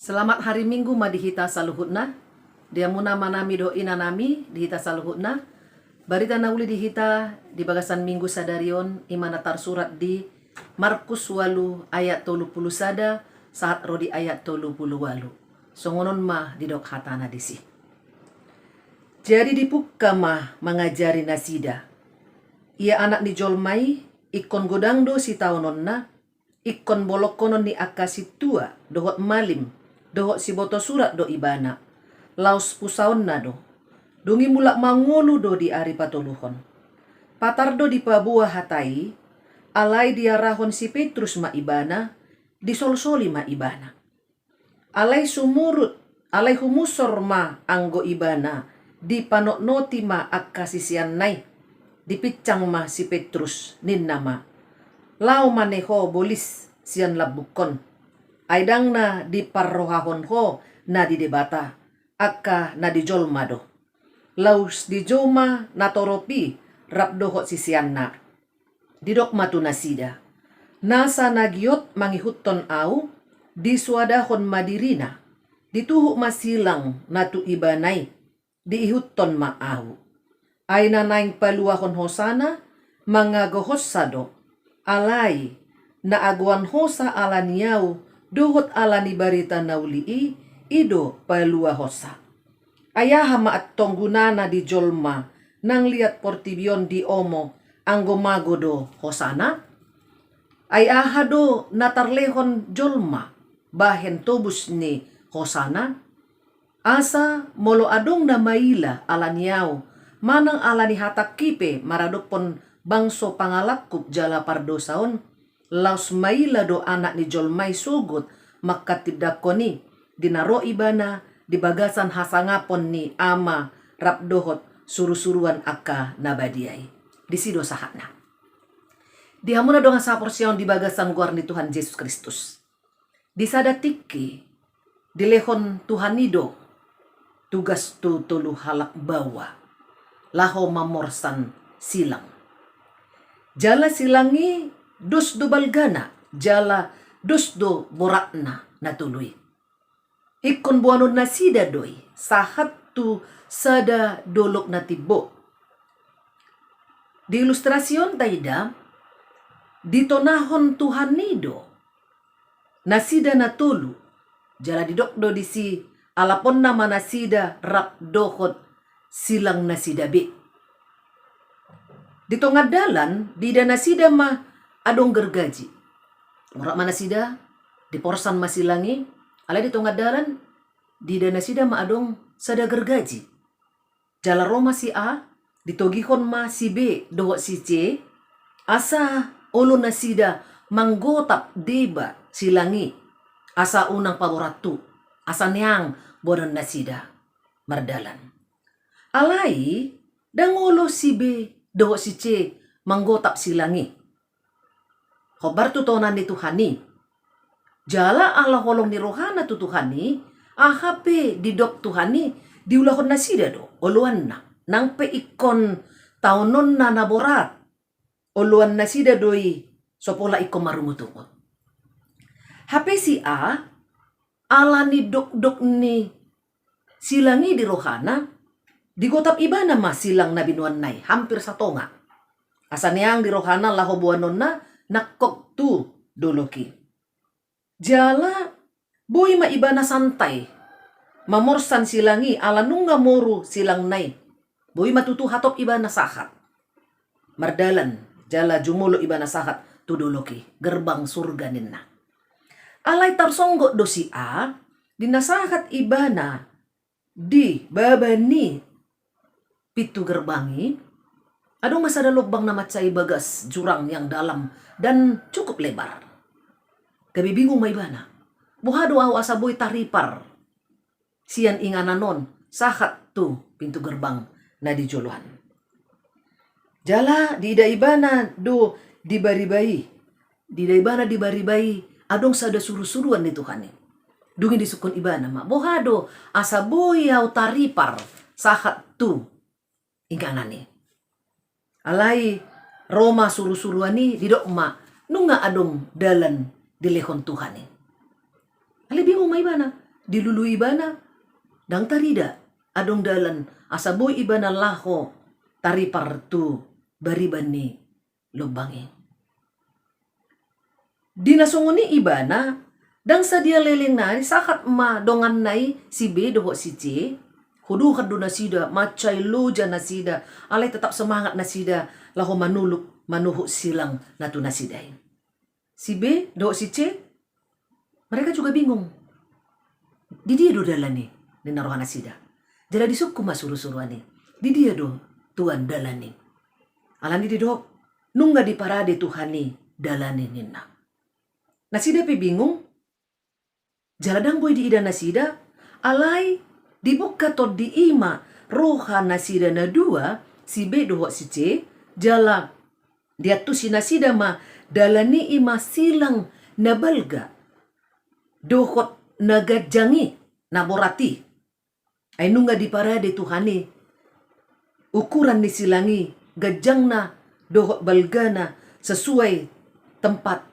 Selamat hari Minggu madihita saluhutna. Dia muna manami do inanami dihita saluhutna. Barita nauli dihita di bagasan Minggu sadarion imana tar surat di Markus 8 ayat 30 sada saat rodi ayat 30 walu. Songonon mah didok hatana disi. Jadi dipukka mah mengajari nasida. Ia anak ni jolmai ikon godangdo si taononna ikon bolokonon ni akasi tua dohot malim dohot si boto surat do ibana laus pusaon na do dungi mulak mangolu do di ari patoluhon patardo di pabuah hatai alai dia rahon si Petrus ma ibana di solsoli ma ibana alai sumurut alai humusor ma anggo ibana di panoknoti ma akasisian nai di picang ma si Petrus nin nama lau maneho bolis sian labukon aidang na di parrohahon ho na di debata akka na di jolmado laus di joma na toropi rapdohot sisian na didok matu nasida nasa nagiot mangihutton au di suadahon madirina dituhuk masilang natu ibanai diihutton ma au aina naing paluahon hosana mangagohos sado alai na aguan hosa alaniau dohot alani barita naulii ido palua hosa ayaha ma at tonggunana di jolma nang liat portibion di omo anggo magodo hosana ay ahado natarlehon jolma bahen tobus ni hosana asa molo adong na maila alaniau manang alani hatak kipe maradopon bangso pangalakkup jala pardosaon laus maila do anak ni jolmai sugut makatibdakoni dinaro ibana di bagasan hasangapon ni ama rapdohot suru-suruan akka nabadiai disido sahatna dihamuna donga sa porsion di bagasan guar ni Tuhan Yesus Kristus disadatiki dilehon Tuhanido tugas tu tulu halak bawa laho mamorsan silang jala silangi dus do balgana jala dus do borakna natului ikon buanon nasida doi sahat tu sada dolok natibo di ilustrasion taida ditonahon Tuhanido nasida natulu jala didokdo disi alapon nama nasida rap dohot silang nasida be di tongadalan di danasida mah adong gergaji murak mana sida di porsan masilangi ala di tongadalan di danasida mah adong sada gergaji jala Roma si A ditogihon ma si B dohot si C asa olo nasida manggotap deba silangi asa unang paboratu asa niang bonon nasida mardalan alai dangolo si B dohot si C manggotap silangi khobar tu tonan ni Tuhani jala Allah holong ni rohana tu Tuhani ahape di dok Tuhani diulahon nasida do oluan na nang pe ikon taunon na naborat oluan nasida doi sopola ikon marumutungo hape si A ala ni dok ni silangi di rohana digotap ibana mas silang na binuan nai hampir satonga asan yang di rohana laho buanon na nakok tu doloki jala boy ma ibana santai mamorsan silangi ala nungga moru silang nai boy matutu hatop ibana sahat mardalan jala jumulo ibana sahat tu doloki gerbang surga ninna alai tarsonggo dosi A dinasahat ibana di babani pitu gerbangi adong masada lubang na matsay bagas jurang yang dalam dan cukup lebar. Gabi bingung may bana. Buhado aw asaboy taripar. Siyan ingananon sahat tu pintu gerbang na di joluhan. Jala di daibana do di baribai. Di daibana di baribai adong sada suru-suruan ni Tuhan. Dungin disukun ibana ma. Buhado asaboy aw taripar sahat tu inganani. Alai Roma suru-suruani didok ma nunga adong dalan dilehon Tuhani. Ali bingung may bana dilulu ibana dang tarida adong dalan asaboy ibana laho tari partu baribani lubangi. Dinasongoni ibana dang sadia leleng nari sakat ma dongan nai si B doho si C hudu hadu nasida macai loja nasida alay tetap semangat nasida laho manuluk manuhu silang natu nasidai. Si B doho si C mereka juga bingung. Di dia do dalani ni narohan nasida. Jala disuku masuru-suruani. Di dia do tuan dalani. Alani di do nungga di parade Tuhani dalani nina. Nasida pe bingung. Jaladang boy di ida nasida alai dibuka to di ima roha nasida na dua si B doho si C jala dia tu si nasida ma dalani ima silang na balga dohot nagajangi naborati ay nunga di parade Tuhani ukuran ni silangi gajang na dohot balgana sesuai tempat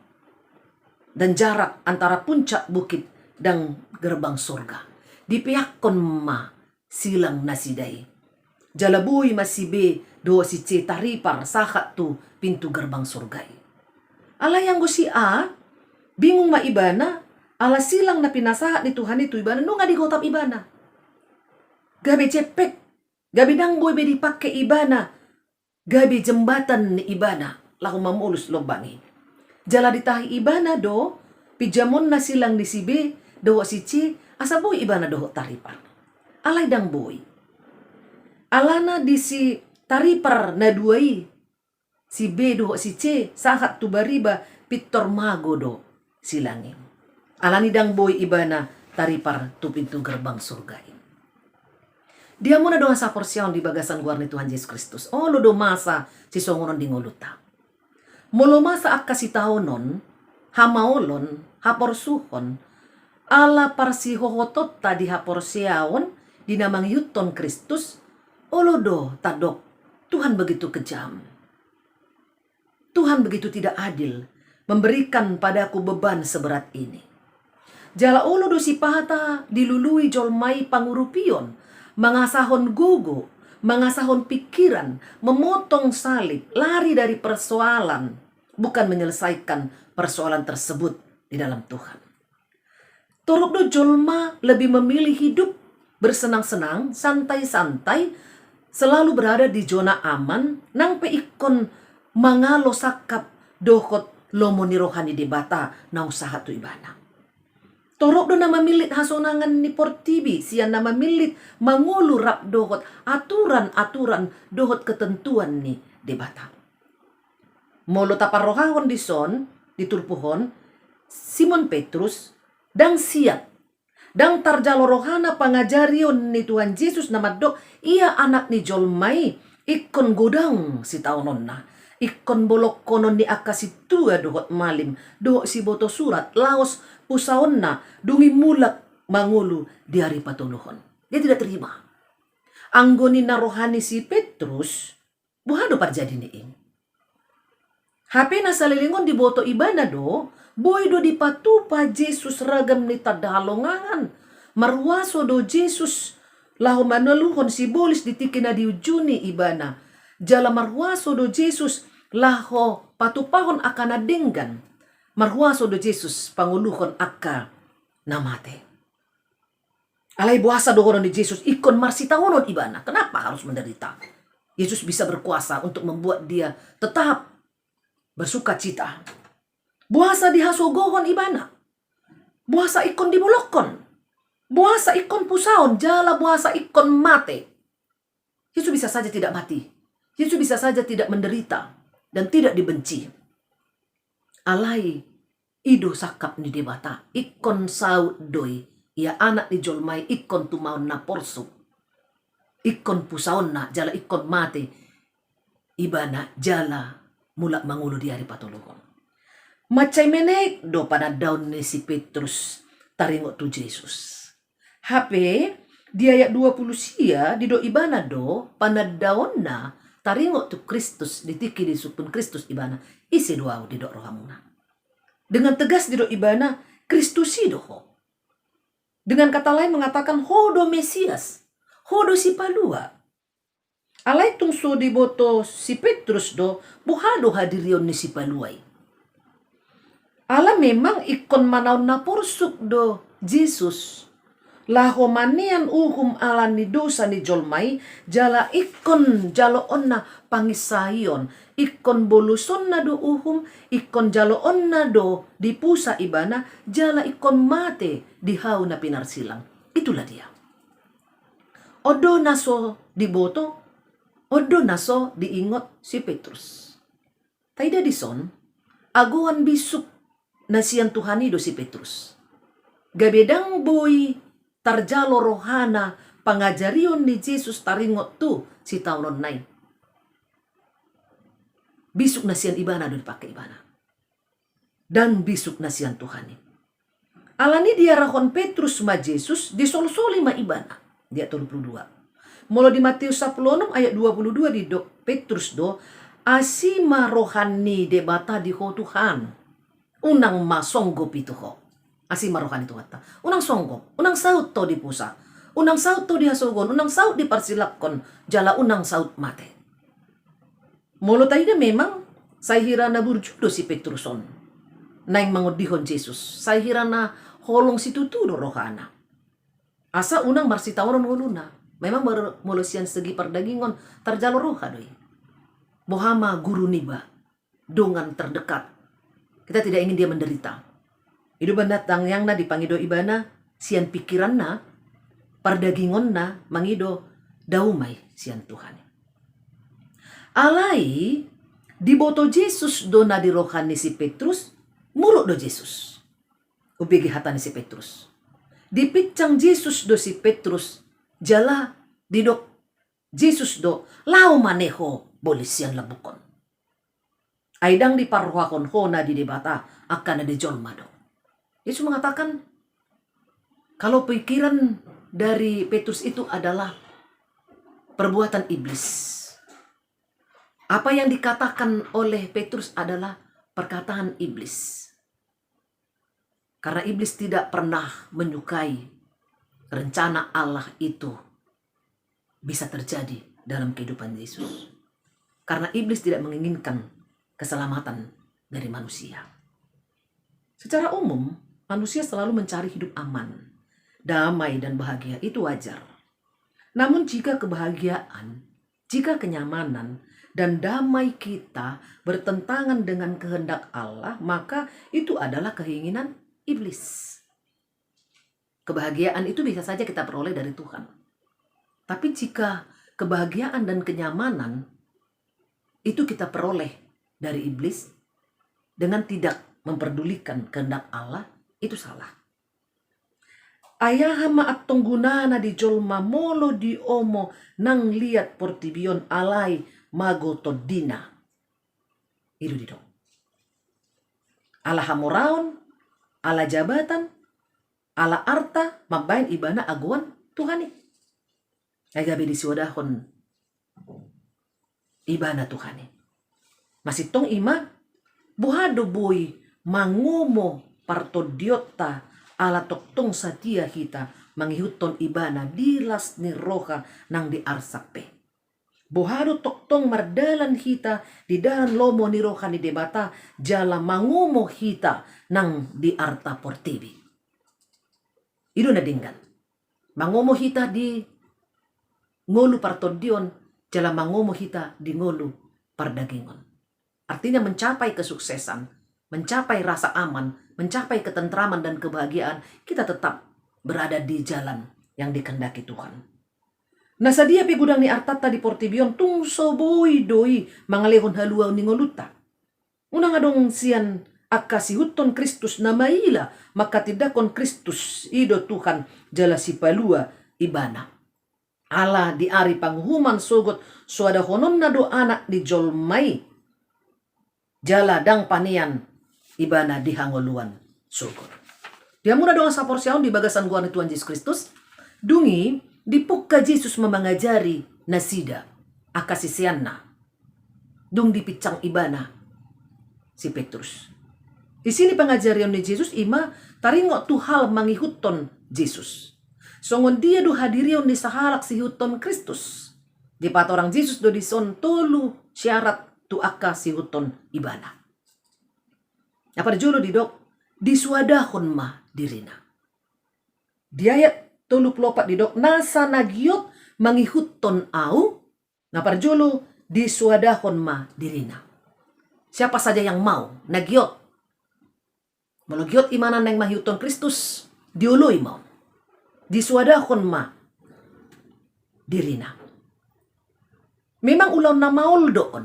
dan jarak antara puncak bukit dan gerbang surga. Di pihak kon ma silang nasidai. Jalabuy masih B do si C taripar sakat tu pintu gerbang surga. Ala yang si A bingung ma ibana ala silang na pinasahat ni Tuhan itu ibana nunga di gotap ibana. Gabi cepek, gabi dangboy be dipake ibana, gabi jembatan ni ibana lahu mamulus lobangi. Jala ditahi ibana do pijamon na silang di si B do si C asaboy ibana do taripar. Alay dang boy. Alana di si taripar na duai si B do si C sahat tu bariba pitor mago do silangin. Alani dang boy ibana taripar tu pintu gerbang surga. Dia muna doang sa porsyon di bagasan guar ni Tuhan Yesus Kristus. Oh lo do masa si songonon di nguluta. Molo masa ak kasitaonon, hamaolon, haporsuhon, ala parsihohotot tadi haporsiaon, dinamang yuton Kristus, olodo tadok, Tuhan begitu kejam. Tuhan begitu tidak adil, memberikan padaku beban seberat ini. Jala olodo si pahata dilului jolmai pangurupion, mangasahon gugu, mengasahon pikiran, memotong salib, lari dari persoalan, bukan menyelesaikan persoalan tersebut di dalam Tuhan. Torokdo jolma lebih memilih hidup bersenang-senang, santai-santai, selalu berada di zona aman, nang pe ikon mangalo sakap dohot lomoni rohani debata na usaha tu ibana. Torok do na mamilit hasonangan ni portibi, siya na mamilit mangulu rap dohot aturan-aturan dohot ketentuan ni debata. Molo taparohahon di son, ditulpuhon, Simon Petrus, dang siap, dang tarjalo rohana pangajarion ni Tuhan Yesus na madok, ia anak ni jolmai, ikon godang si taonon na. Ikon bolok konon ni akasitua dohot malim, dohot si boto surat, laos pusaon na, dungi mulak mangulu di hari patuluhon. Dia tidak terima. Anggoni na rohani si Petrus, buhado parjadi niing. HP na salilingon di boto ibana do, boy do di patupa Jesus ragam ni tadahalongangan. Marwaso do Jesus, laho manaluhon si bolis ditikin na di ujuni ibana. Jala marwaso do Jesus, laho patupahon akan adenggan. Marwaso do Jesus panguluhon akka namate. Alay buasa dohonon di Jesus ikon marsitawonon ibana. Kenapa harus menderita? Yesus bisa berkuasa untuk membuat dia tetap bersuka cita. Buasa dihasogohon ibana. Buasa ikon dibulokon. Buasa ikon pusaon. Jala buasa ikon mate. Yesus bisa saja tidak mati. Yesus bisa saja tidak menderita dan tidak dibenci. Alai ido sakap ni debata ikon saud doi ia anak ni jolmai ikon tumaon na porsu ikon pusaon na jala ikon mate ibana jala mulak mangulu di hari patulungon. Macay menek do panadaon ni si Petrus taringo tu Jesus. HP di ayat 20 sia di do ibana do panadaon na taringo tu Kristus ditiki di supun Kristus ibana isi doa di do rohamuna. Dengan tegas di do ibana Kristusi doho. Dengan kata lain mengatakan hodo Mesias, hodo si palua. Alai tung so di boto si Petrus do, buhado hadirion ni si paluai. Ala memang ikon manaw na porsuk do Jesus. Laho manian uhum ala ni dosa ni jolmai, jala ikon jaloon na pangisayon, ikon boluson na do uhum, ikon jaloon na do di pusa ibana, jala ikon mate di hau na pinarsilang. Itulah dia. Odo naso di boto, odo naso diingot si Petrus. Taida dison, aguan bisuk na siyan Tuhanido si Petrus. Gabedang boy tarjalo rohana pangajarion ni Jesus taringot tu si taunon nai. Bisuk na siyan ibana do dipakai ibana. Dan bisuk na siyan Tuhani. Alani dia rahon Petrus ma Jesus disolsoli ma ibana. Dia 32. Mula di Matius 16 ayat 22 di dok Petrus do asima rohani debata di ho Tuhan. Unang masonggop itu ho. Asima rohani itu kata. Unang songgop, unang saut to di pusa. Unang saut to di hasogon, unang saut di parsilakon. Jala unang saut mate. Molo tayo memang saya hira na burjudo si Petruson. Naing mangudihon Jesus. Saya hira na holong si tutudo rohana. Asa unang marsitawaron uluna. Memang molo siyan segi perdagingon tarjalo roha doi. Bohama guru niba. Dongan terdekat. Kita tidak ingin dia menderita. Itu bandatang yang na dipangido ibana, sian pikiran na, pardagingon na, mangido, daumay sian Tuhan. Alai, diboto Jesus do na dirohan ni si Petrus, muro do Jesus. Ubigi hata ni si Petrus. Dipitcang Jesus do si Petrus, jala, didok, Jesus do, lao maneho, bolis sian labukon. Aidang di parwakon ho na di debata akan na di jolmado. Yesus mengatakan kalau pikiran dari Petrus itu adalah perbuatan iblis. Apa yang dikatakan oleh Petrus adalah perkataan iblis. Karena iblis tidak pernah menyukai rencana Allah itu bisa terjadi dalam kehidupan Yesus. Karena iblis tidak menginginkan keselamatan dari manusia. Secara umum, manusia selalu mencari hidup aman, damai dan bahagia, itu wajar. Namun jika kebahagiaan, jika kenyamanan dan damai kita bertentangan dengan kehendak Allah, maka itu adalah keinginan iblis. Kebahagiaan itu bisa saja kita peroleh dari Tuhan. Tapi jika kebahagiaan dan kenyamanan itu kita peroleh dari iblis dengan tidak memperdulikan kehendak Allah, itu salah. Ayahama at tunggunana di jolma molo di omo nang liat portibion alai mago todina. Itu di dong. Ala hamoraon, ala jabatan, ala arta, mabain ibana aguan Tuhani. Ay gabi di siwadahon ibana Tuhani. Masih tong ima buhado boy mangumo partodiota ala toktong satia hita mangihuton ibana dilas ni roha nang di arsape. Buhado toktong mardalan hita di dalan lomo ni roha ni debata jala mangumo hita nang di arta portibi. Ido na dinggan. Mangumo hita di ngolu partodion jala mangumo hita di ngolu pardagingon. Artinya mencapai kesuksesan, mencapai rasa aman, mencapai ketentraman dan kebahagiaan, kita tetap berada di jalan yang dikehendaki Tuhan. Nah sadia pi gudang ni artata di portibion tung soboi doi mangalehon haluaw ni ngoluta. Unang adong sian akasi huton Kristus namaila maka tidakon Kristus ido Tuhan jala si palua ibana. Allah di ari panghuman sogot suada honon na do anak di jolmai. Jala dang panian ibana dihangoluan syukur. Dia muna doang sa porsyaon di bagasan gua ni Tuhan Yesus Kristus. Dungi dipukka Yesus memangajari nasida akasisian na. Dung dipicang ibana si Petrus. Di sini pengajarian ni Yesus ima taringo tuhal mangihuton Jesus. Songon dia do hadirion ni sahalak si huton Kristus. Di patorang Jesus do dison tolu syarat tu aka si huton ibana. Apa julo didok disuadahon ma dirina. Di ayat 34 didok nasa nagiot mangihuton au naparjolo disuadahon ma dirina. Siapa saja yang mau nagiot malogiot imanan nang mahiuton Kristus diului mau disuadahon ma dirina. Memang ulaw na maul doon.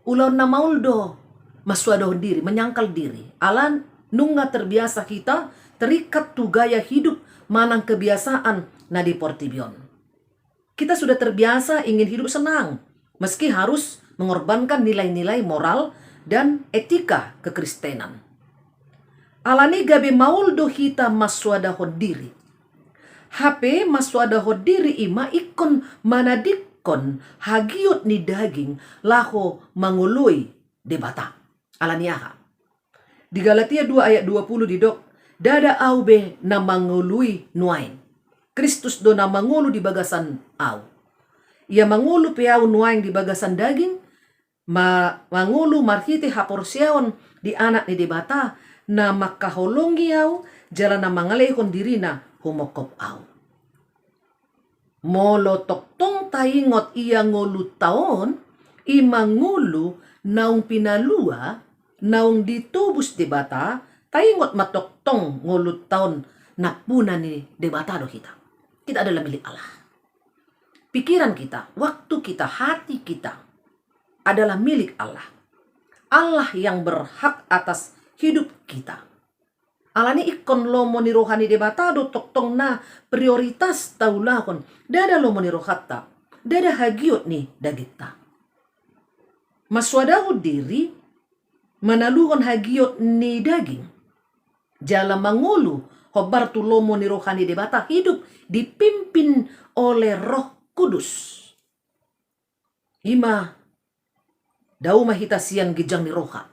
Ulaw na maul do masuadahon diri, menyangkal diri. Alan nunga terbiasa kita terikat tu gaya hidup manang kebiasaan na di Portibion. Kita sudah terbiasa ingin hidup senang, meski harus mengorbankan nilai-nilai moral dan etika kekristenan. Alani gabe maul do hita masuadahon diri. HP masuadahon diri ima ikon manadikon hagiot ni daging laho mangului debata. Alaniaha. Di Galatia 2 ayat 20 didok, dada au be na mangului nuain. Kristus do na mangulu di bagasan au. Ia mangulu pe au nuain di bagasan daging, mangulu marhiti haporsiaon di anak ni debata, na makaholongi au, jalan na mangalehon dirina humokop au. Molo toktong taingot ia ngulu taon, imangulu naung pinalua, naung ditubus debata, taingot matoktong ngulu taon napuna ni debata do kita. Kita adalah milik Allah. Pikiran kita, waktu kita, hati kita adalah milik Allah. Allah yang berhak atas hidup kita. Alani ikon lomo ni rohani debata do toktong na prioritas taulahon. Dada lomo ni rohata. Dada hagiot ni dagita. Maswadahu diri manaluhon hagiot ni daging. Jala mangulu hobar tu lomo ni rohani debata hidup dipimpin oleh Roh Kudus. Ima dau mahitasian gijang ni roha.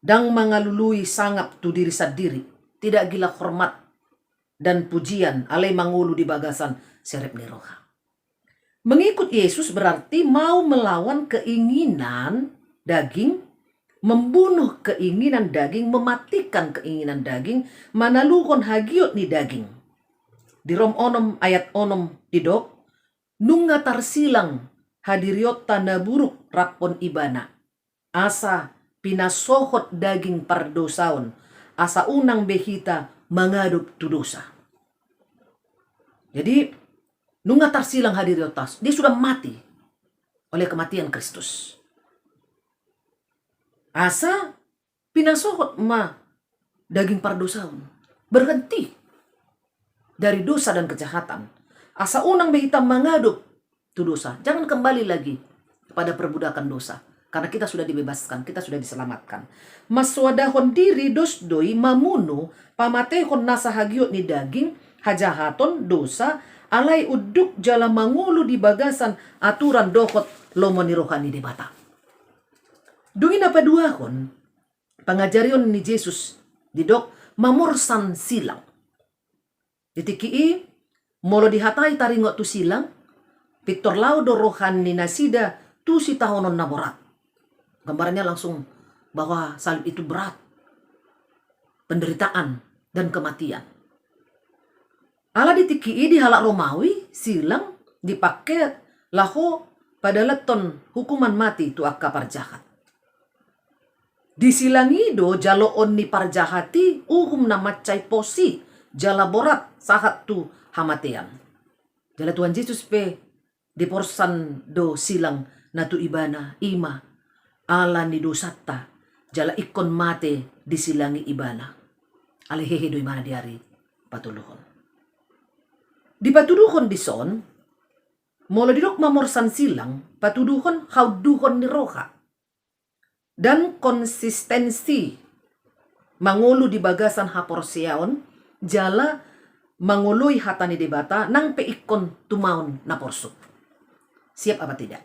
Dang mangalului sangap tu diri sadiri, tidak gila hormat dan pujian alai mangulu di bagasan serep ni roha. Mengikut Yesus berarti mau melawan keinginan daging, membunuh keinginan daging, mematikan keinginan daging, manaluhon hagiot ni daging. Di Rom onom ayat onom didok, nunga tarsilang hadiriot tanda buruk rapon ibana. Asa pinasohot daging pardosaon, asa unang behita mangadop tu dosa. Jadi, nunga tarsilang hadiriotas, dia sudah mati oleh kematian Kristus. Asa pinasohot ma daging pardosaon, berhenti dari dosa dan kejahatan. Asa unang behita mangadop tu dosa. Jangan kembali lagi kepada perbudakan dosa. Karena kita sudah dibebaskan, kita sudah diselamatkan. Maswadahon diri dos doi mamunu pamatehon nasa hagiot ni daging hajahaton dosa alai uduk jala mangulu di bagasan aturan dohot lomoni rohani debata. Dungin apa duahon pangajarion ni Jesus didok mamorsan silang. Ditikii molo dihatai taringot tu silang Victor Laudo rohani nasida tu si tahonon na borat. Gambarannya langsung bahwa salib itu berat, penderitaan dan kematian. Ala ditikii di halak Romawi silang dipakai laho pada leton hukuman mati tu akka parjahat. Disilangi do jalo onni parjahati uhum na macai posi jala borat sahat tu hamatean. Jala Tuhan Yesus pe diporsan do silang natu ibana ima ala ni dosata jala ikon mate disilangi ibana alehehe do imana diari patuluhon. Di patuduhon dison molo didok mamorsan silang patuduhon hauduhon ni roha dan konsistensi mangulu di bagasan haporsiaon jala mangului hatani debata nang peikon tumaon na porsuk. Siap apa tidak?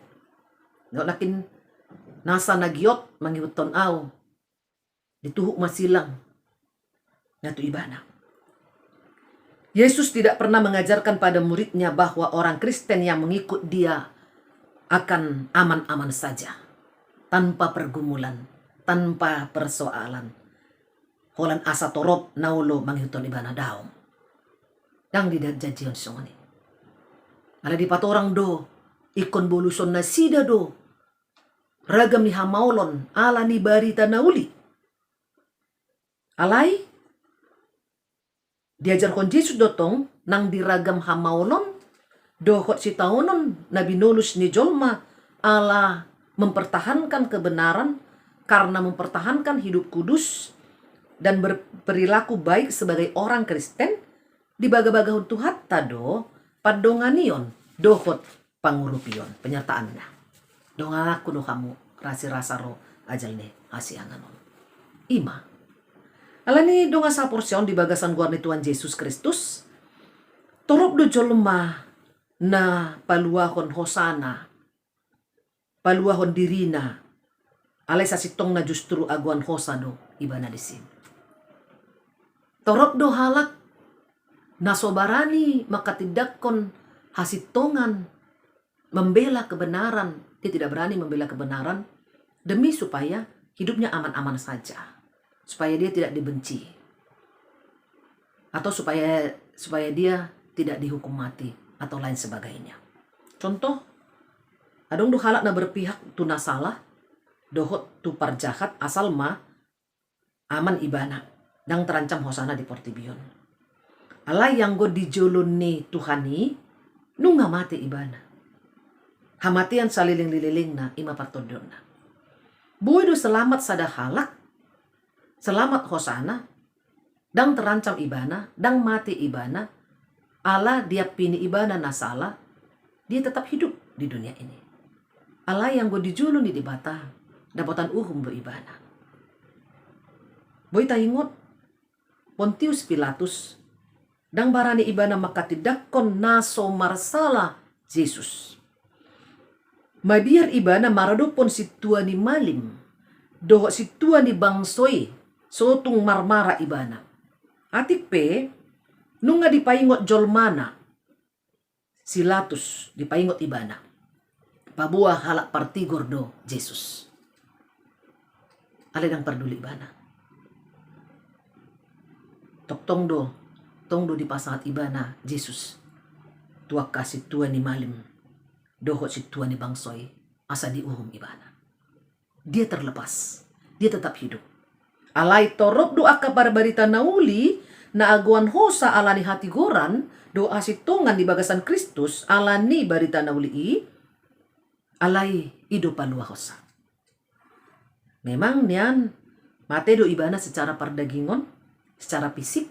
Nggak nakin nasa nagiot mangiuton au dituhuk masilang Ngatu ibana. Yesus tidak pernah mengajarkan pada muridnya bahwa orang Kristen yang mengikut dia akan aman-aman saja, tanpa pergumulan, tanpa persoalan. Holan asa torop naulo manghiton ibana daom. Dang di janjian songoni. Ala di patorang do, ikon boluson na sida do. Ragam ni hamaulon, ala ni barita nauli. Alay, diajar kon Jesus dotong nang diragam hamaulon, dohot si taunon na binulus ni jolma ala mempertahankan kebenaran karena mempertahankan hidup kudus dan berperilaku baik sebagai orang Kristen di baga-baga Tuhan tado padonganion dohot pangurupion penyertaannya dongalaku do kamu rasa ro ajal ne asianganon ima alani donga sa porsion di bagasan guarni Tuhan Yesus Kristus torop do jolma na paluahon hosana paluahon dirina alay sa sitong na justru aguan hosado ibana disin torop do halak nasobarani makatidakkon hasitongan membela kebenaran. Dia tidak berani membela kebenaran demi supaya hidupnya aman-aman saja, supaya dia tidak dibenci, atau supaya dia tidak dihukum mati atau lain sebagainya. Contoh, adong do halak na berpihak tu na salah, dohot tu parjahat asal ma aman ibana, dang terancam hosana di portibion. Alay yang go dijolon ni Tuhani, nunga mati ibana. Hamatian saliling-lililing na ima partodon na. Buhay do selamat sada halak, selamat hosana, dang terancam ibana, dang mati ibana, ala dia pini ibana na salah, dia tetap hidup di dunia ini. Ala yang go dijulun di bata, dapatan uhum do ibana. Boy tahingot, Pontius Pilatus, dang barani ibana makatidakkon naso marsala Jesus. Mabiar ibana maradopon si tua ni malim, doho si tua ni bangsoy, sotung marmara ibana. Atik pe, nunga dipaingot jolmana, silatus dipaingot ibana. Pabuah halak partigor do Jesus. Aledang perduli ibana. Tong do di pasangat ibana Jesus. Tuak kasih tua ni malim. Dohot si tua ni bangsoy asa di uhum ibana. Dia terlepas. Dia tetap hidup. Alay torop do akabar barita nauli na aguan hosa alani hati goran do asitongan di bagasan Kristus alani barita nauli i alay ido palua hosa. Memang nian mate do ibana secara pardagingon, secara fisik,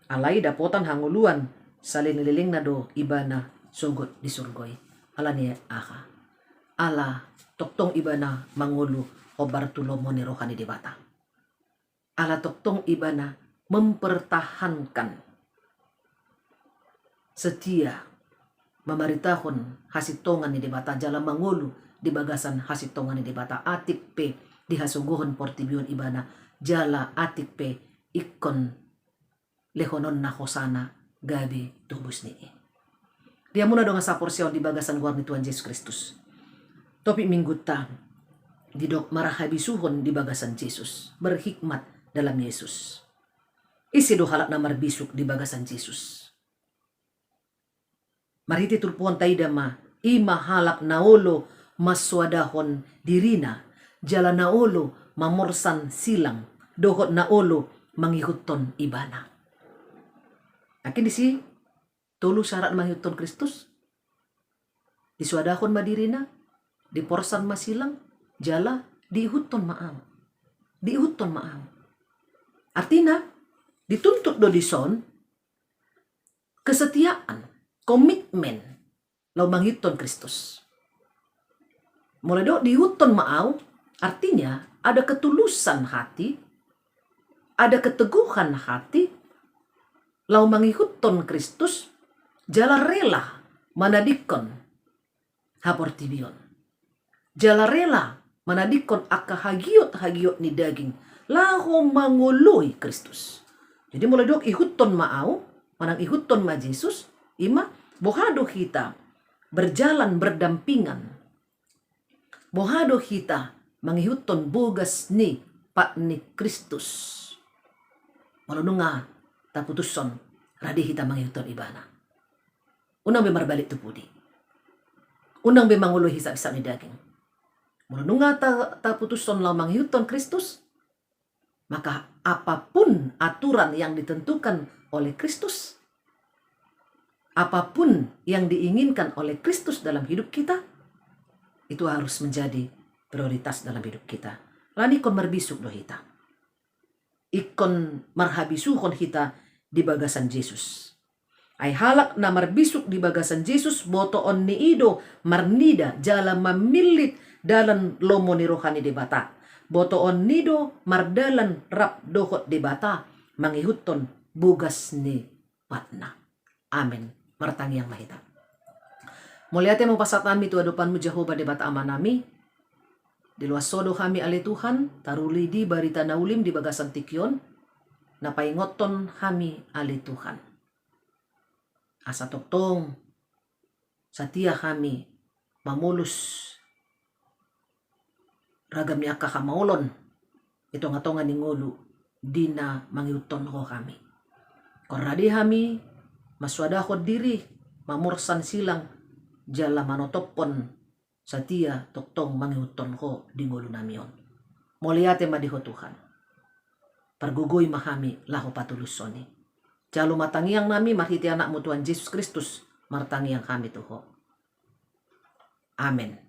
alay dapotan hanguluan salin-liling na do ibana sunggot di surgoy. Ala ni aha. Ala toktong ibana mangulu o Bartolomo ni rohani di bata. Ala toktong ibana mempertahankan setia memaritahon hasitongan ni di bata jala mangulu di bagasan hasitongan ni di bata atik pe di hasuguhon portibion ibana jala atik pe ikon lehonon na hosana gabi tubus ni. Dia muna dong sa porsyon di bagasan guarni Tuhan Yesus Kristus. Topi mingguta didok marahabisuhon di bagasan Yesus. Berhikmat dalam Yesus. Isi do halak na marbisuk di bagasan Yesus. Mariti turpuan taidama ima halak naolo maswadahon dirina. Jala naolo mamorsan silang. Dohot naolo mangihuton ibana. Akin disi tulu syarat mahiuton Kristus. Diswadahon madirina, diporsan masilang, jala diihuton maam. Diihuton maam. Artinya, dituntut do dison, kesetiaan, komitmen, lau manghiuton Kristus. Mulai do diihuton maau, artinya ada ketulusan hati, ada keteguhan hati, lau manghiuton Kristus, jala rela manadikon haportibion. Jala rela manadikon akahagiot-hagiot ni daging. Laho mangului Kristus. Jadi mulai dok ihuton maau, manang ihuton ma Jesus, ima bohado kita berjalan berdampingan. Bohado kita mangihuton bogas ni Pak ni Kristus. Malununga taputuson radi kita mangihuton ibana. Unang bemarbalik tu pudi. Unang bemanguluh hisap-hisap ni daging. Malununga taputuson lau mangihuton Kristus. Maka apapun aturan yang ditentukan oleh Kristus, apapun yang diinginkan oleh Kristus dalam hidup kita, itu harus menjadi prioritas dalam hidup kita. Lani kon marbisuk do hita. Ikon marhabisu kon hita di bagasan Yesus. Ay halak na marbisuk di bagasan Yesus boto on ni ido marnida jala mamilit dalan lomo ni rohani di bata. Boto on nido mardalan rap dohot di bata mangihuton bugas ni patna. Amin. Martangi yang mahita. Muliate mo pasatan mi tu adupan mu Jehovah di bata amanami. Di luas sodo kami ali Tuhan, taruli di barita naulim di bagasan tikyon, napaingoton kami ali Tuhan. Asa toktong, satia kami mamulus ragam ni akka kamaulon ito nga tonga ni ngulu di na mangiuton ko kami. Koradi kami maswada ko diri mamursan silang jala manotopon satia toktong mangiuton ko di ngulu namion. Moliate madiho Tuhan. Pergugoy mahami laho patulusoni. Jalo matangiang nami marhiti anak mo Tuhan Yesus Kristus martangiang kami tuho. Amen.